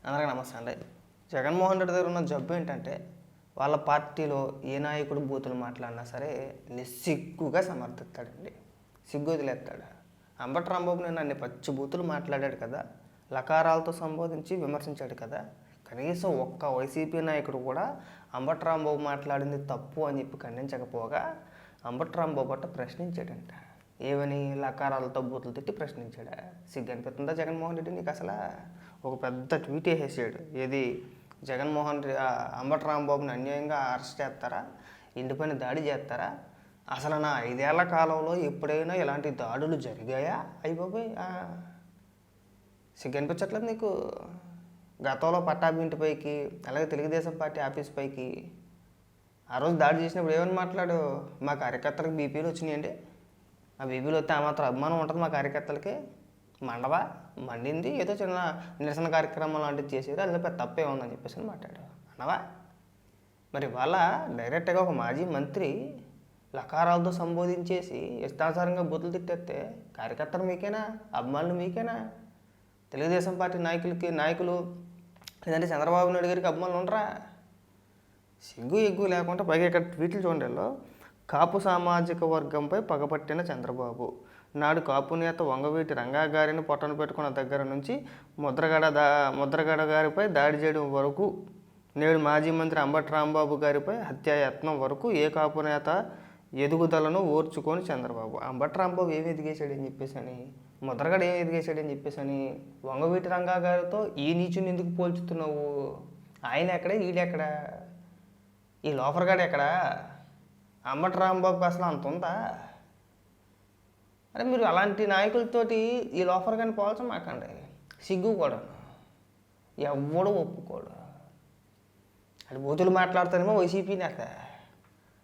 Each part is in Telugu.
అందరికీ నమస్తే అండి. జగన్మోహన్ రెడ్డి దగ్గర ఉన్న జబ్బు ఏంటంటే వాళ్ళ పార్టీలో ఏ నాయకుడు బూతులు మాట్లాడినా సరే నిస్సిగ్గుగా సమర్థిస్తాడండి. సిగ్గు వదిలేస్తాడు. అంబటి రాంబాబు నేను అన్ని పచ్చి బూతులు మాట్లాడాడు కదా, లకారాలతో సంబోధించి విమర్శించాడు కదా, కనీసం ఒక్క వైసీపీ నాయకుడు కూడా అంబటి రాంబాబు మాట్లాడింది తప్పు అని చెప్పి ఖండించకపోగా అంబటి రాంబాబు అట్ట ప్రశ్నించాడంట. ఏమని? లకారాలతో బూతులు తిట్టి ప్రశ్నించాడా? సిగ్గు అనిపిస్తుందా జగన్మోహన్ రెడ్డి నీకు? అసలు ఒక పెద్ద ట్వీట్ వేసేసాడు. ఏది? జగన్మోహన్ రెడ్డి అంబటి రాంబాబుని అన్యాయంగా అరెస్ట్ చేస్తారా, ఇంటిపైన దాడి చేస్తారా? అసలు నా 5 ఏళ్ల కాలంలో ఎప్పుడైనా ఇలాంటి దాడులు జరిగాయా? అయిపోయి సిగ్గు అనిపించట్లేదు నీకు? గతంలో పట్టాభి ఇంటిపైకి, అలాగే తెలుగుదేశం పార్టీ ఆఫీస్ పైకి ఆ రోజు దాడి చేసినప్పుడు ఏమని మాట్లాడు? మా కార్యకర్తలకు బీపీలు వచ్చినాయండి. ఆ బీపీలు వస్తే ఆ మాత్రం అభిమానం ఉంటుంది మా కార్యకర్తలకి? మండవా? మండింది, ఏదో చిన్న నిరసన కార్యక్రమం లాంటిది చేసేది, అది పెద్ద తప్పే ఉందని చెప్పేసి మాట్లాడు అన్నవా? మరి వాళ్ళ డైరెక్ట్గా ఒక మాజీ మంత్రి లకారాలతో సంబోధించేసి ఇష్టానుసారంగా బూతులు తిట్టేస్తే కార్యకర్తలు మీకేనా? అభిమానులు మీకేనా? తెలుగుదేశం పార్టీ నాయకులు లేదంటే చంద్రబాబు నాయుడు గారికి అభిమానులు ఉండరా? సిగ్గు ఎగ్గు లేకుండా పైగా ఇక్కడ ట్వీట్లు చూడండిలో, కాపు సామాజిక వర్గంపై పగపట్టిన చంద్రబాబు నాడు కాపు నేత వంగవీటి రంగా గారిని పొట్టను పెట్టుకున్న దగ్గర నుంచి ముద్రగడ గారిపై దాడి చేయడం వరకు, నేడు మాజీ మంత్రి అంబటి రాంబాబు గారిపై హత్యాయత్నం వరకు ఏ కాపు నేత ఎదుగుదలను ఓర్చుకొని చంద్రబాబు. అంబటి రాంబాబు ఏమి ఎదిగేశాడని చెప్పేసి అని, ముద్రగడ ఏమి ఎదిగేశాడని చెప్పేసి అని వంగవీటి రంగా గారితో ఈ నీచుని ఎందుకు పోల్చుతున్నావు? ఆయన ఎక్కడ, వీడెక్కడ? ఈ లోఫర్గాడు ఎక్కడ? అంబటి రాంబాబుకి అసలు అంత ఉందా? అరే మీరు అలాంటి నాయకులతోటి ఈ లోఫర్ కానీ పోల్చమాకండి. సిగ్గు కూడా ఎవడు ఒప్పుకోడు. అది బూతులు మాట్లాడతానేమో వైసీపీ నేత,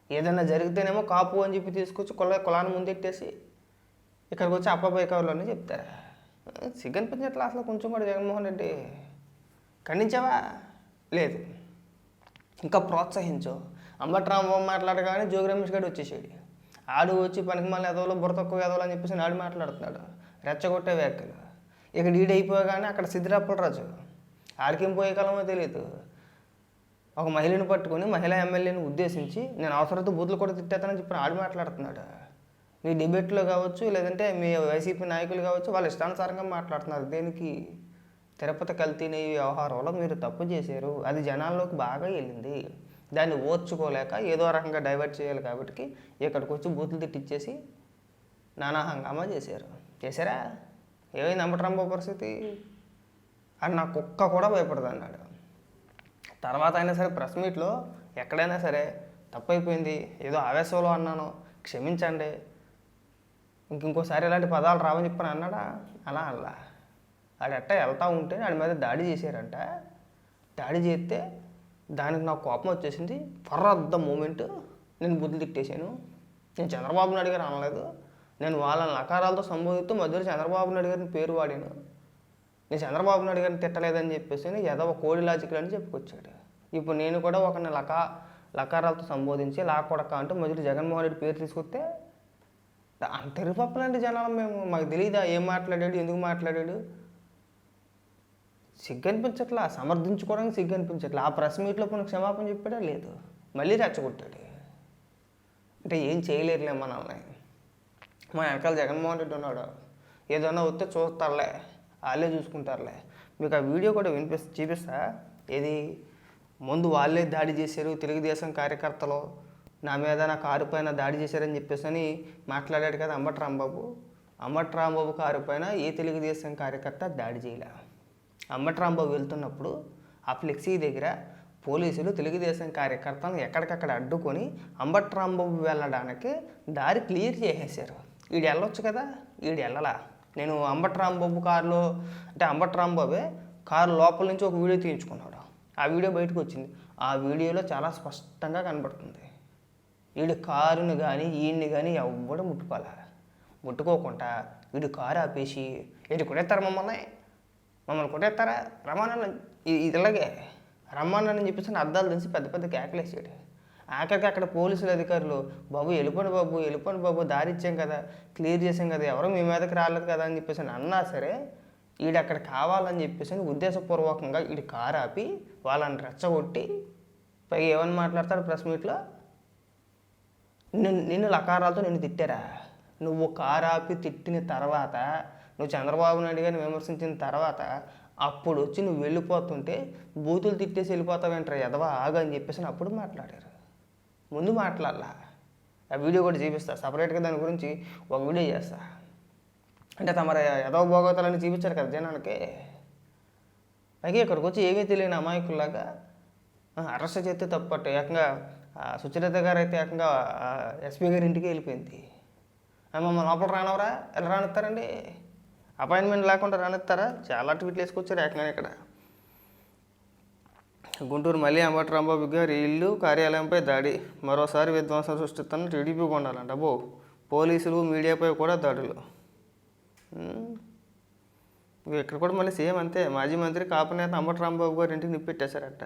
ఏదైనా జరిగితేనేమో కాపు అని చెప్పి తీసుకొచ్చి కులాన్ని ముందెట్టేసి ఇక్కడికి వచ్చి అబ్బాయి కవర్లోనే చెప్తారా? సిగ్గు అనిపించట్లా అసలు కొంచెం కూడా జగన్మోహన్ రెడ్డి? ఖండించావా? లేదు, ఇంకా ప్రోత్సహించు. అంబటి రాంబాబు మాట్లాడగానే జోగి రమేష్ గారు వచ్చేసాడు. ఆడు వచ్చి పనికి మళ్ళీ ఎదవలు, బుర్ర తక్కువ ఎదవలు అని చెప్పేసి ఆడు మాట్లాడుతున్నాడు, రెచ్చగొట్టే వ్యాఖ్యలు. ఇక్కడ అయిపోగానే అక్కడ సిద్ధిరాపులరాజు, ఆడికేం పోయే కాలమో తెలియదు, ఒక మహిళను పట్టుకొని మహిళా ఎమ్మెల్యేని ఉద్దేశించి నేను అవసరంతో బూతులు కూడా తిట్టేస్తానని చెప్పి ఆడు మాట్లాడుతున్నాడు. మీ డిబేట్లో కావచ్చు, లేదంటే మీ వైసీపీ నాయకులు కావచ్చు, వాళ్ళు ఇష్టానుసారంగా మాట్లాడుతున్నారు. దేనికి? తిరుపతి కల్తీ నెయ్యి వ్యవహారంలో మీరు తప్పు చేశారు, అది జనాల్లోకి బాగా వెళ్ళింది, దాన్ని ఓర్చుకోలేక ఏదో రకంగా డైవర్ట్ చేయాలి కాబట్టి ఇక్కడికి వచ్చి బూతులు తిట్టిచ్చేసి నానా హంగామా చేశారా? ఏమైంది అంబటి రాంబాబు పరిస్థితి? అది నా కుక్క కూడా భయపడదు అన్నాడు. తర్వాత అయినా సరే ప్రెస్ మీట్లో ఎక్కడైనా సరే తప్పైపోయింది, ఏదో ఆవేశంలో అన్నాను, క్షమించండి, ఇంకోసారి ఇలాంటి పదాలు రావని చెప్పని అన్నాడా? అలా ఆడు ఎట్టా వెళ్తూ ఉంటే ఆడి మీద దాడి చేశారంట. దాడి చేస్తే దానికి నాకు కోపం వచ్చేసింది. ఫర్ ద మూమెంట్ నేను బుద్ధులు తిట్టేశాను. నేను చంద్రబాబు నాయుడు గారు అనలేదు, నేను వాళ్ళని లకారాలతో సంబోధిస్తూ మధ్యలో చంద్రబాబు నాయుడు గారిని పేరు వాడాను. నేను చంద్రబాబు నాయుడు గారిని తిట్టలేదని చెప్పేసి ఏదో ఒక కోడి లాజికల్ అని చెప్పుకొచ్చాడు. ఇప్పుడు నేను కూడా ఒకరిని లకారాలతో సంబోధించి లాకొడక అంటూ మధ్యలో జగన్మోహన్ రెడ్డి పేరు తీసుకొస్తే అంత తెరిపప్పలంటే జనాలు మాకు తెలియదా ఏం మాట్లాడాడు, ఎందుకు మాట్లాడాడు? సిగ్గు అనిపించట్లా, సమర్థించుకోవడానికి సిగ్గు అనిపించట్లా. ఆ ప్రెస్ మీట్లో కొన్ని క్షమాపణ చెప్పాడా? లేదు, మళ్ళీ రెచ్చగొట్టాడు. అంటే ఏం చేయలేరులే మనల్ని. మా వెనకాల జగన్మోహన్ రెడ్డి ఉన్నాడు, ఏదన్నా వస్తే చూస్తారులే, వాళ్ళే చూసుకుంటారులే. మీకు ఆ వీడియో కూడా చూపిస్తా. ఏది? ముందు వాళ్ళే దాడి చేశారు, తెలుగుదేశం కార్యకర్తలు నా మీద నా కారు పైన దాడి చేశారని చెప్పేసి అని మాట్లాడాడు కదా అంబటి రాంబాబు. అంబటి రాంబాబు కారు పైన ఏ తెలుగుదేశం కార్యకర్త దాడి చేయలే. అంబటి రాంబాబు వెళ్తున్నప్పుడు ఆ ఫ్లెక్సీ దగ్గర పోలీసులు తెలుగుదేశం కార్యకర్తలను ఎక్కడికక్కడ అడ్డుకొని అంబటి రాంబాబు వెళ్ళడానికి దారి క్లియర్ చేసేసారు. వీడు వెళ్ళొచ్చు కదా, వీడు వెళ్ళలా. నేను అంబటి రాంబాబు కారులో, అంటే అంబటి రాంబాబే కారు లోపల నుంచి ఒక వీడియో తీయించుకున్నాడు. ఆ వీడియో బయటకు వచ్చింది. ఆ వీడియోలో చాలా స్పష్టంగా కనబడుతుంది, వీడి కారుని కానీ ఈయన్ని కానీ ఎవ్వడు ముట్టుకోకుండా వీడు కారు ఆపేసి వీడు కొట్టేస్తారు, మమ్మల్ని కొట్టేస్తారా, రమ్మన్నాను, ఇది ఇలాగే రమ్మన్నానని చెప్పేసి అద్దాలు తెలిసి పెద్ద పెద్ద కేకలేసాడు. ఆఖరికి అక్కడ పోలీసులు అధికారులు బాబు వెళ్ళిపోండి బాబు, దారి ఇచ్చాం కదా, క్లియర్ చేసాం కదా, ఎవరు మీ మీదకి రాలేదు కదా అని చెప్పేసి అన్నా సరే ఈడు అక్కడ కావాలని చెప్పేసి అని ఉద్దేశపూర్వకంగా ఈడు కారు ఆపి వాళ్ళని రెచ్చగొట్టి పైగా ఏమని మాట్లాడతాడు ప్రెస్ మీట్లో, నిన్ను లకారాలతో నిన్ను తిట్టారా, నువ్వు కారు ఆపి తిట్టిన తర్వాత, నువ్వు చంద్రబాబు నాయుడు గారిని విమర్శించిన తర్వాత అప్పుడు వచ్చి నువ్వు వెళ్ళిపోతుంటే బూతులు తిట్టేసి వెళ్ళిపోతావేంటారా ఎదవా ఆగు అని చెప్పేసి అప్పుడు మాట్లాడారు. ముందు మాట్లాడాలా. ఆ వీడియో కూడా చూపిస్తా సపరేట్గా, దాని గురించి ఒక వీడియో చేస్తా. అంటే తమరు ఎదవ భోగవతాలని చూపించారు కదా జనానికి. అలాగే ఇక్కడికి వచ్చి ఏమీ తెలియని అమాయకుల్లాగా అరెస్ట్ చేస్తే తప్పట్టు ఏకంగా సుచరిత గారు అయితే ఏకంగా ఎస్పీ గారి ఇంటికి వెళ్ళిపోయింది. మమ్మల్ని లోపల రానవరా ఎలా రానిస్తారండి, అపాయింట్మెంట్ లేకుండా రానిస్తారా? చాలా ట్వీట్లు వేసుకొచ్చారు ఏకంగా. ఇక్కడ గుంటూరు మళ్ళీ అంబటి రాంబాబు గారి ఇల్లు కార్యాలయంపై దాడి, మరోసారి విధ్వంసం సృష్టిస్తున్న టీడీపీ కొండాలంట. పోలీసులు మీడియాపై కూడా దాడులు. ఇక్కడ కూడా మళ్ళీ సేమ్ అంతే. మాజీ మంత్రి కాపునేత అంబటి రాంబాబు గారి ఇంటికి నిప్పెట్టేశారట.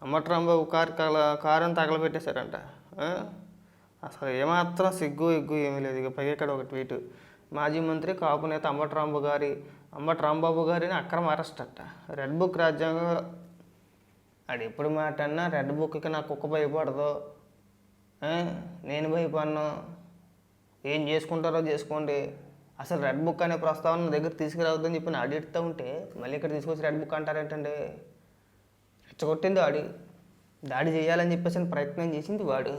అంబటి రాంబాబు కారుని తగలబెట్టేశారంట. అసలు ఏమాత్రం సిగ్గు ఎగ్గు ఏమీ లేదు. ఇక పైగా ఇక్కడ ఒక ట్వీట్, మాజీ మంత్రి కాపునేత అంబటి రాంబాబు గారిని అక్రమ అరెస్ట్ అట్ట. రెడ్ బుక్ రాజ్యాంగం అది ఎప్పుడు మాట అన్నా రెడ్ బుక్కి నా కుక్క భయపడదు, నేను భయపడను, ఏం చేసుకుంటారో చేసుకోండి, అసలు రెడ్ బుక్ అనే ప్రస్తావన నా దగ్గర తీసుకురావద్దని చెప్పి నా అడిగిస్తూ ఉంటే మళ్ళీ ఇక్కడ తీసుకొచ్చి రెడ్ బుక్ అంటారేంటండి? రెచ్చగొట్టింది వాడు, దాడి చేయాలని చెప్పేసి ప్రయత్నం చేసింది వాడు.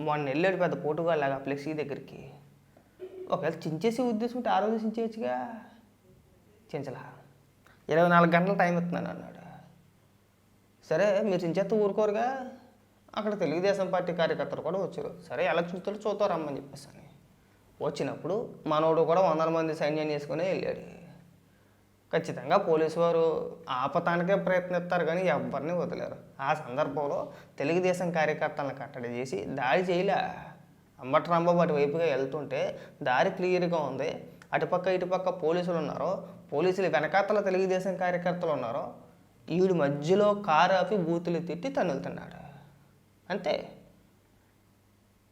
మొన్న వెళ్ళాడు పెద్ద పోటుగాళ్ళగా ఫ్లెక్సీ దగ్గరికి. ఒకవేళ చించేసి ఉద్దేశం ఉంటే ఆ రోజు చించేయచ్చుగా, చించలా. 24 గంటల టైం ఇస్తున్నాను అన్నాడు. సరే మీరు చించేస్తే ఊరుకోరుగా. అక్కడ తెలుగుదేశం పార్టీ కార్యకర్తలు కూడా వచ్చారు. సరే ఎలక్షన్తో చూద్దారమ్మని చెప్పేసి అని వచ్చినప్పుడు మనోడు కూడా 100 మంది సైన్యం చేసుకుని వెళ్ళాడు. ఖచ్చితంగా పోలీసు వారు ఆపటానికే ప్రయత్నిస్తారు కానీ ఎవరిని వదిలేరు. ఆ సందర్భంలో తెలుగుదేశం కార్యకర్తలను కట్టడి చేసి దాడి చేయలే. అంబటి రాంబాబు అటువైపుగా వెళ్తుంటే దారి క్లియర్గా ఉంది. అటుపక్క ఇటుపక్క పోలీసులు ఉన్నారు, పోలీసులు వెనకాతల తెలుగుదేశం కార్యకర్తలు ఉన్నారు. ఈడు మధ్యలో కారు ఆపి బూతులు తిట్టి తన్నులుతున్నాడు అంతే.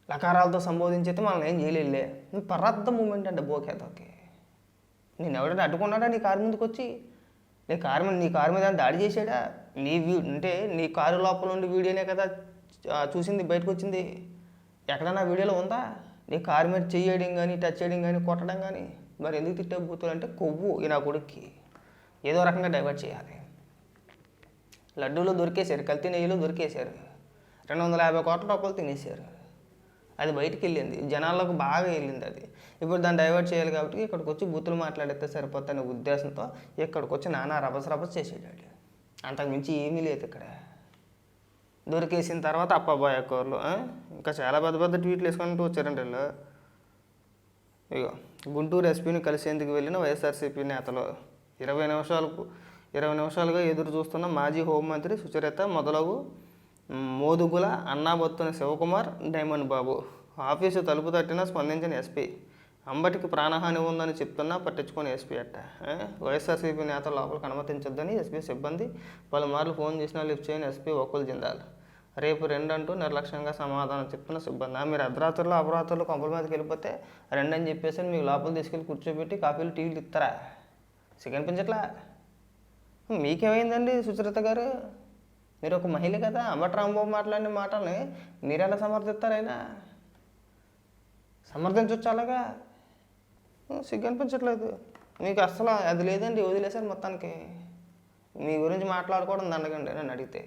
లకారాలతో సంబోధించితే మనల్ని ఏం చేయలేలే. నువ్వు పరార్థ మూమెంట్ అంటే బోకేదోకే. నేను ఎవడైనా అడ్డుకున్నాడా నీ కారు ముందుకు వచ్చి? నీ కారు మీద దాడి చేసాడా? అంటే నీ కారు లోపల ఉండి వీడియోనే కదా చూసింది, బయటకు వచ్చింది. ఎక్కడన్నా వీడియోలో ఉందా నీ కారు మీద చేయడం కానీ, టచ్ చేయడం కానీ, కొట్టడం కానీ? మరి ఎందుకు తిట్టే బూతులు అంటే కొవ్వు ఈ నా కొడుక్కి. ఏదో రకంగా డైవర్ట్ చేయాలి. లడ్డూలో దొరికేశారు, కల్తీ నెయ్యిలో దొరికేశారు, 250 కోట్ల రూపాయలు తినేశారు. అది బయటికి వెళ్ళింది, జనాల్లోకి బాగా వెళ్ళింది అది. ఇప్పుడు దాన్ని డైవర్ట్ చేయాలి కాబట్టి ఇక్కడికి వచ్చి బూతులు మాట్లాడితే సరిపోతానే ఉద్దేశంతో ఇక్కడికి వచ్చి నానా రభస చేసేటాడు. అంతకు మించి ఏమీ లేదు ఇక్కడ. దొరికేసిన తర్వాత అప్పబాయ్ కూరలు ఇంకా చాలా పెద్ద పెద్ద ట్వీట్లు వేసుకుంటూ వచ్చారండి వీళ్ళు. ఇగో గుంటూరు ఎస్పీని కలిసేందుకు వెళ్ళిన వైఎస్ఆర్సీపీ నేతలు 20 నిమిషాలుగా ఎదురు చూస్తున్న మాజీ హోంమంత్రి సుచరిత మొదలగు మోదుగుల అన్నాబొత్తున శివకుమార్, డైమండ్ బాబు. ఆఫీసు తలుపు తట్టినా స్పందించిన ఎస్పీ. అంబటికి ప్రాణహాని ఉందని చెప్తున్నా పట్టించుకొని ఎస్పీ అట్ట. వైఎస్ఆర్సీపీ నేతలు లోపలికి అనుమతించొద్దని ఎస్పీ సిబ్బంది పలుమార్లు ఫోన్ చేసినా లిఫ్ట్ చేయని ఎస్పీ ఒక్కలు జిందాలు. రేపు 2 అంటూ నిర్లక్ష్యంగా సమాధానం చెప్తున్న సిబ్బంది. మీరు అర్ధరాత్రులు అపరాత్రులు కొంపల మీదకి వెళ్ళిపోతే 2 అని చెప్పేసి మీకు లోపల తీసుకెళ్ళి కూర్చోబెట్టి కాఫీలు టీలు ఇస్తారా? కనిపించట్లా? మీకేమైందండి సుచరిత గారు? మీరు ఒక మహిళ కదా. అంబటి రాంబాబు మాట్లాడిన మాటల్ని మీరు ఎలా సమర్థిస్తారైనా? సమర్థించవచ్చు అలాగా. అనిపించట్లేదు మీకు అసలు. అది లేదండి, వదిలేశారు మొత్తానికి. మీ గురించి మాట్లాడుకోవడం దండగండి నన్ను అడిగితే.